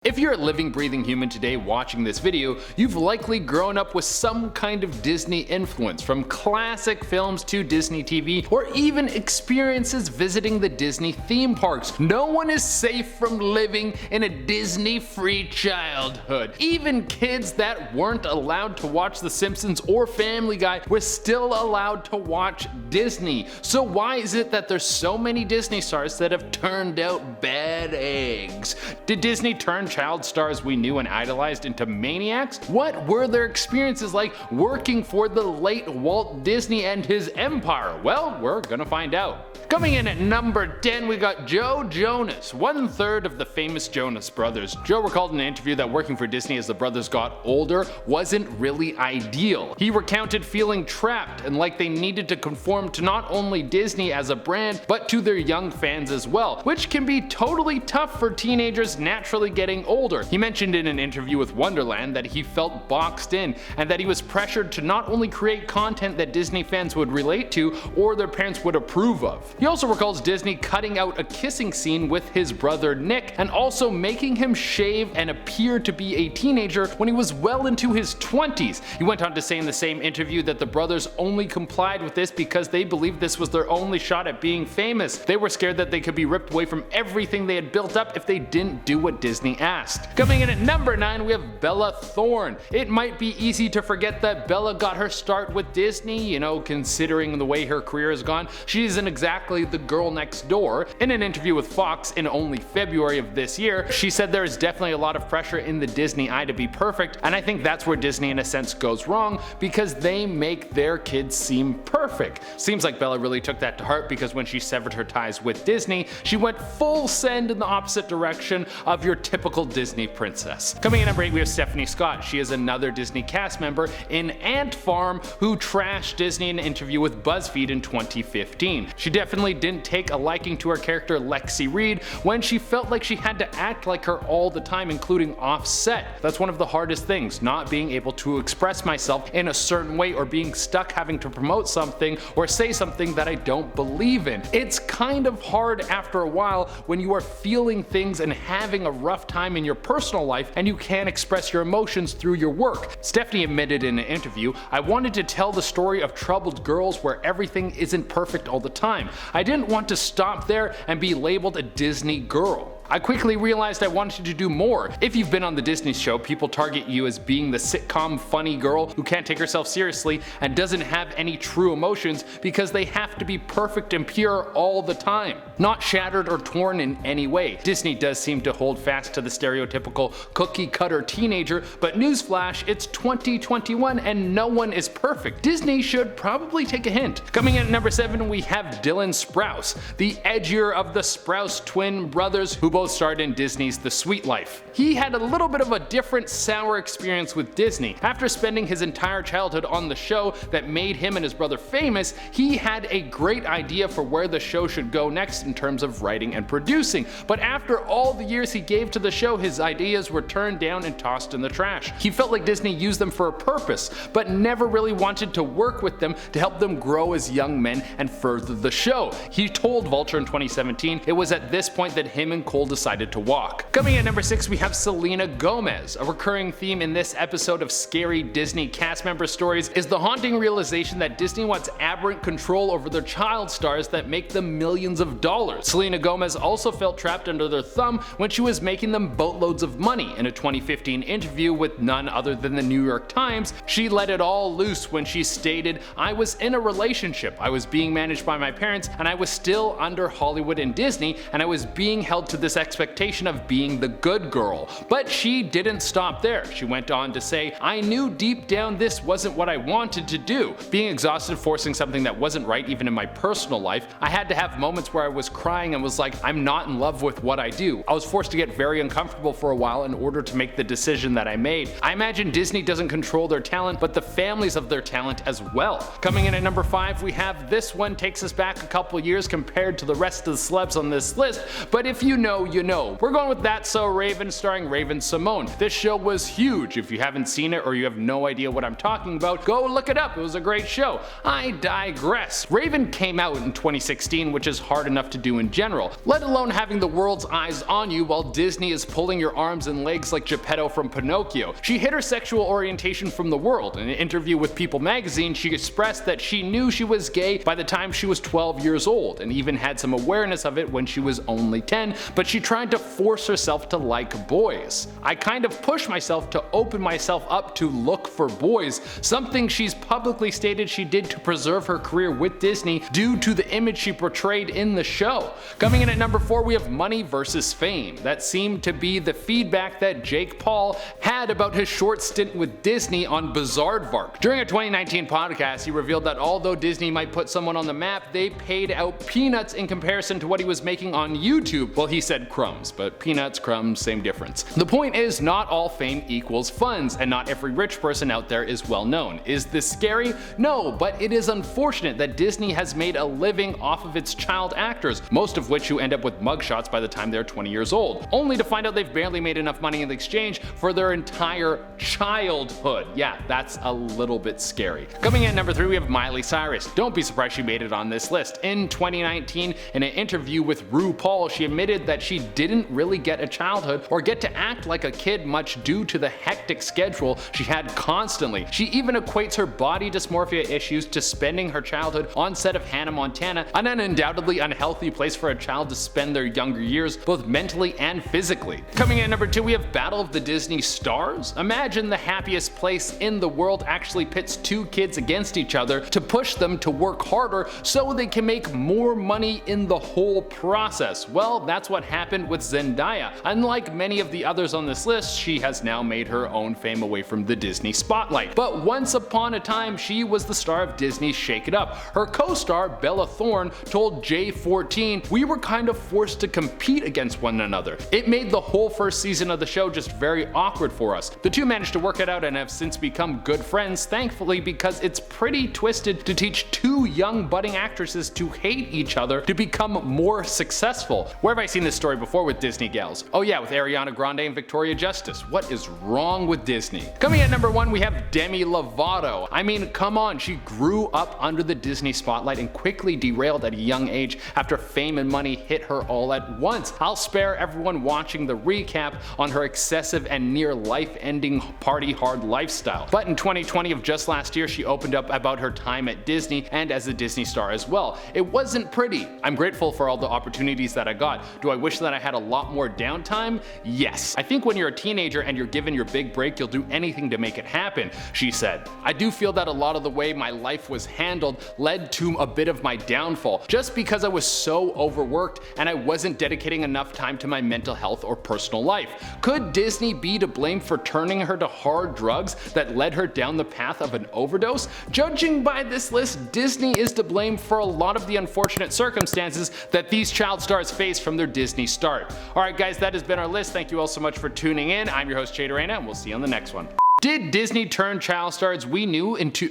If you're a living, breathing human today watching this video, you've likely grown up with some kind of Disney influence, from classic films to Disney TV, or even experiences visiting the Disney theme parks. No one is safe from living in a Disney-free childhood. Even kids that weren't allowed to watch The Simpsons or Family Guy were still allowed to watch Disney. So why is it that there's so many Disney stars that have turned out bad eggs? Did Disney turn child stars we knew and idolized into maniacs? What were their experiences like working for the late Walt Disney and his empire? Well, we're gonna find out. Coming in at number 10, we got Joe Jonas, one-third of the famous Jonas brothers. Joe recalled in an interview that working for Disney as the brothers got older wasn't really ideal. He recounted feeling trapped and like they needed to conform to not only Disney as a brand, but to their young fans as well, which can be totally tough for teenagers naturally getting older. He mentioned in an interview with Wonderland that he felt boxed in and that he was pressured to not only create content that Disney fans would relate to or their parents would approve of. He also recalls Disney cutting out a kissing scene with his brother Nick and also making him shave and appear to be a teenager when he was well into his 20s. He went on to say in the same interview that the brothers only complied with this because they believed this was their only shot at being famous. They were scared that they could be ripped away from everything they had built up if they didn't do what Disney asked. Coming in at number 9, we have Bella Thorne. It might be easy to forget that Bella got her start with Disney, considering the way her career has gone. She isn't exactly the girl next door. In an interview with Fox in only February of this year, she said there is definitely a lot of pressure in the Disney eye to be perfect, and I think that's where Disney in a sense goes wrong because they make their kids seem perfect. Seems like Bella really took that to heart because when she severed her ties with Disney, she went full send in the opposite direction of your typical Disney princess. Coming in at number 8, we have Stephanie Scott. She is another Disney cast member in Ant Farm who trashed Disney in an interview with BuzzFeed in 2015. She definitely didn't take a liking to her character Lexi Reed when she felt like she had to act like her all the time, including off set. That's one of the hardest things, not being able to express myself in a certain way or being stuck having to promote something or say something that I don't believe in. It's kind of hard after a while when you are feeling things and having a rough time in your personal life and you can't express your emotions through your work. Stephanie admitted in an interview, "I wanted to tell the story of troubled girls where everything isn't perfect all the time. I didn't want to stop there and be labeled a Disney girl. I quickly realized I wanted to do more. If you've been on the Disney show, people target you as being the sitcom funny girl who can't take herself seriously and doesn't have any true emotions because they have to be perfect and pure all the time, not shattered or torn in any way. Disney does seem to hold fast to the stereotypical cookie cutter teenager, but newsflash, it's 2021 and no one is perfect. Disney should probably take a hint." Coming in at number 7, we have Dylan Sprouse, the edgier of the Sprouse twin brothers who both starred in Disney's The Suite Life. He had a little bit of a different sour experience with Disney. After spending his entire childhood on the show that made him and his brother famous, he had a great idea for where the show should go next in terms of writing and producing. But after all the years he gave to the show, his ideas were turned down and tossed in the trash. He felt like Disney used them for a purpose, but never really wanted to work with them to help them grow as young men and further the show. He told Vulture in 2017 it was at this point that him and Cole decided to walk. Coming in at number 6, we have Selena Gomez. A recurring theme in this episode of scary Disney cast member stories is the haunting realization that Disney wants aberrant control over their child stars that make them millions of dollars. Selena Gomez also felt trapped under their thumb when she was making them boatloads of money. In a 2015 interview with none other than the New York Times, she let it all loose when she stated, "I was in a relationship, I was being managed by my parents, and I was still under Hollywood and Disney, and I was being held to this expectation of being the good girl." But she didn't stop there. She went on to say, "I knew deep down this wasn't what I wanted to do. Being exhausted forcing something that wasn't right even in my personal life, I had to have moments where I was crying and was like, I'm not in love with what I do. I was forced to get very uncomfortable for a while in order to make the decision that I made." I imagine Disney doesn't control their talent, but the families of their talent as well. Coming in at number 5, we have this one takes us back a couple years compared to the rest of the celebs on this list, but if you know know, you know. We're going with That's So Raven, starring Raven-Symoné. This show was huge. If you haven't seen it or you have no idea what I'm talking about, go look it up. It was a great show. I digress. Raven came out in 2016, which is hard enough to do in general, let alone having the world's eyes on you while Disney is pulling your arms and legs like Geppetto from Pinocchio. She hid her sexual orientation from the world. In an interview with People magazine, she expressed that she knew she was gay by the time she was 12 years old, and even had some awareness of it when she was only 10, but she tried to force herself to like boys. I kind of pushed myself to open myself up to look for boys, something she's publicly stated she did to preserve her career with Disney due to the image she portrayed in the show. Coming in at number 4, we have Money versus Fame. That seemed to be the feedback that Jake Paul had about his short stint with Disney on Bizaardvark. During a 2019 podcast, he revealed that although Disney might put someone on the map, they paid out peanuts in comparison to what he was making on YouTube. Well, he said crumbs, but peanuts, crumbs, same difference. The point is, not all fame equals funds, and not every rich person out there is well known. Is this scary? No, but it is unfortunate that Disney has made a living off of its child actors, most of which who end up with mugshots by the time they're 20 years old, only to find out they've barely made enough money in exchange for their entire childhood. Yeah, that's a little bit scary. Coming in at number 3, we have Miley Cyrus. Don't be surprised she made it on this list. In 2019, in an interview with RuPaul, she admitted that she didn't really get a childhood or get to act like a kid much due to the hectic schedule she had constantly. She even equates her body dysmorphia issues to spending her childhood on set of Hannah Montana, an undoubtedly unhealthy place for a child to spend their younger years, both mentally and physically. Coming in at number 2, we have Battle of the Disney Stars. Imagine the happiest place in the world actually pits two kids against each other to push them to work harder so they can make more money in the whole process. Well, that's what happened with Zendaya. Unlike many of the others on this list, she has now made her own fame away from the Disney spotlight. But once upon a time, she was the star of Disney's Shake It Up. Her co-star, Bella Thorne, told J14, "We were kind of forced to compete against one another. It made the whole first season of the show just very awkward for us. The two managed to work it out and have since become good friends, thankfully, because it's pretty twisted to teach two young budding actresses to hate each other to become more successful." Where have I seen this story before with Disney gals? Oh yeah, with Ariana Grande and Victoria Justice. What is wrong with Disney? Coming at number 1, we have Demi Lovato. I mean, come on, she grew up under the Disney spotlight and quickly derailed at a young age after fame and money hit her all at once. I'll spare everyone watching the recap on her excessive and near life-ending party hard lifestyle. But in 2020 of just last year, she opened up about her time at Disney and as a Disney star as well. It wasn't pretty. I'm grateful for all the opportunities that I got. Do I wish that I had a lot more downtime? Yes. I think when you're a teenager and you're given your big break, you'll do anything to make it happen, she said. I do feel that a lot of the way my life was handled led to a bit of my downfall, just because I was so overworked and I wasn't dedicating enough time to my mental health or personal life. Could Disney be to blame for turning her to hard drugs that led her down the path of an overdose? Judging by this list, Disney is to blame for a lot of the unfortunate circumstances that these child stars face from their Disney start. Alright guys, that has been our list. Thank you all so much for tuning in. I'm your host Jay Dorena, and we'll see you on the next one. Did Disney turn child stars we knew into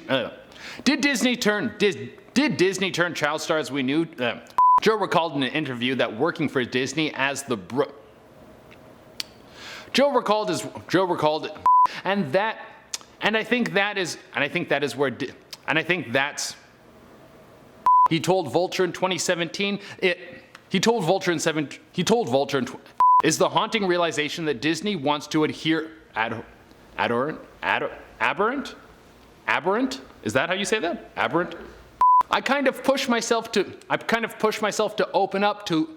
Did Disney turn child stars we knew? Joe recalled in an interview that working for Disney as the he told Vulture in 2017 is the haunting realization that Disney wants to adhere aberrant? Is that how you say that? Aberrant? I kind of push myself to open up to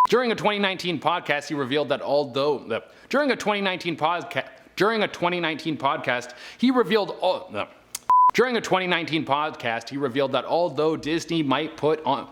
During a 2019 podcast, he revealed that although Disney might put on